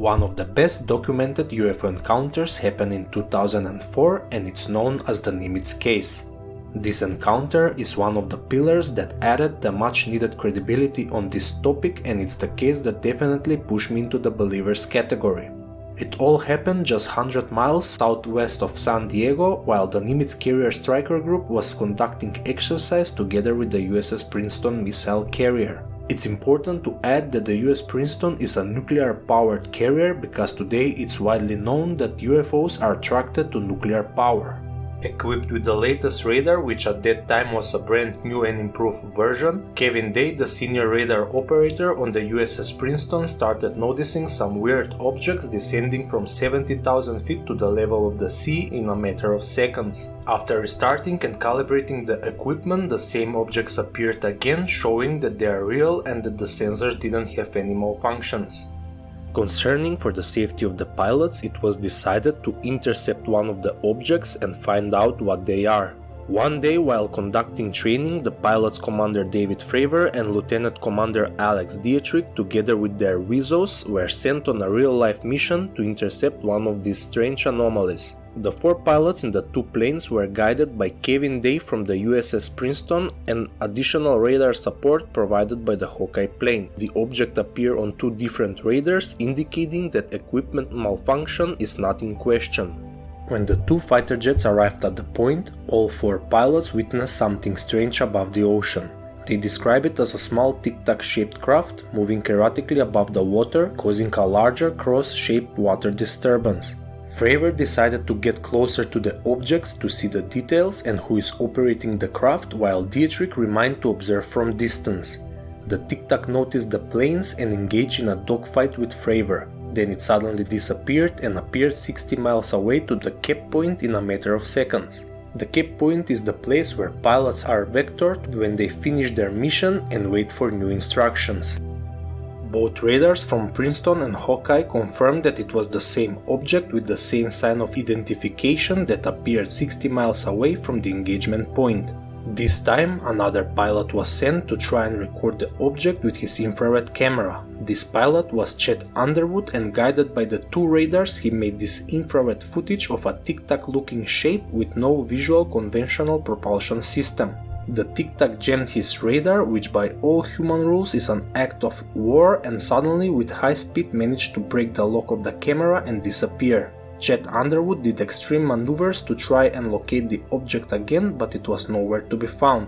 One of the best documented UFO encounters happened in 2004 and it's known as the Nimitiz Case. This encounter is one of the pillars that added the much needed credibility on this topic, and it's the case that definitely pushed me into the believers category. It all happened just 100 miles southwest of San Diego while the Nimitz carrier striker group was conducting exercise together with the USS Princeton missile carrier. It's important to add that the US Princeton is a nuclear-powered carrier because today it's widely known that UFOs are attracted to nuclear power. Equipped with the latest radar, which at that time was a brand new and improved version, Kevin Day, the senior radar operator on the USS Princeton, started noticing some weird objects descending from 70,000 feet to the level of the sea in a matter of seconds. After restarting and calibrating the equipment, the same objects appeared again, showing that they are real and that the sensors didn't have any malfunctions. Concerning for the safety of the pilots, it was decided to intercept one of the objects and find out what they are. One day, while conducting training, the pilots Commander David Fravor and Lieutenant Commander Alex Dietrich, together with their Wizos, were sent on a real-life mission to intercept one of these strange anomalies. The 4 pilots in the 2 planes were guided by Kevin Day from the USS Princeton and additional radar support provided by the Hawkeye plane. The object appeared on 2 different radars, indicating that equipment malfunction is not in question. When the 2 fighter jets arrived at the point, all 4 pilots witnessed something strange above the ocean. They describe it as a small tic-tac shaped craft moving erratically above the water, causing a larger cross-shaped water disturbance. Fravor decided to get closer to the objects to see the details and who is operating the craft, while Dietrich remained to observe from distance. The tic-tac noticed the planes and engaged in a dogfight with Fravor. Then it suddenly disappeared and appeared 60 miles away to the Cape Point in a matter of seconds. The Cape Point is the place where pilots are vectored when they finish their mission and wait for new instructions. Both radars from Princeton and Hawkeye confirmed that it was the same object with the same sign of identification that appeared 60 miles away from the engagement point. This time, another pilot was sent to try and record the object with his infrared camera. This pilot was Chet Underwood, and guided by the 2 radars, he made this infrared footage of a tic-tac looking shape with no visual conventional propulsion system. The tic-tac jammed his radar, which by all human rules is an act of war, and suddenly with high speed managed to break the lock of the camera and disappear. Chet Underwood did extreme maneuvers to try and locate the object again, but it was nowhere to be found.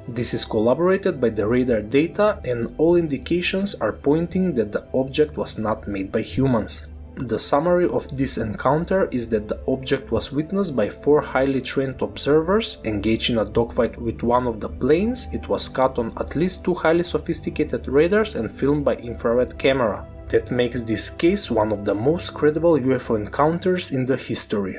This is corroborated by the radar data, and all indications are pointing that the object was not made by humans. The summary of this encounter is that the object was witnessed by 4 highly trained observers engaged in a dogfight with one of the planes. It was caught on at least 2 highly sophisticated radars and filmed by infrared camera. That makes this case one of the most credible UFO encounters in the history.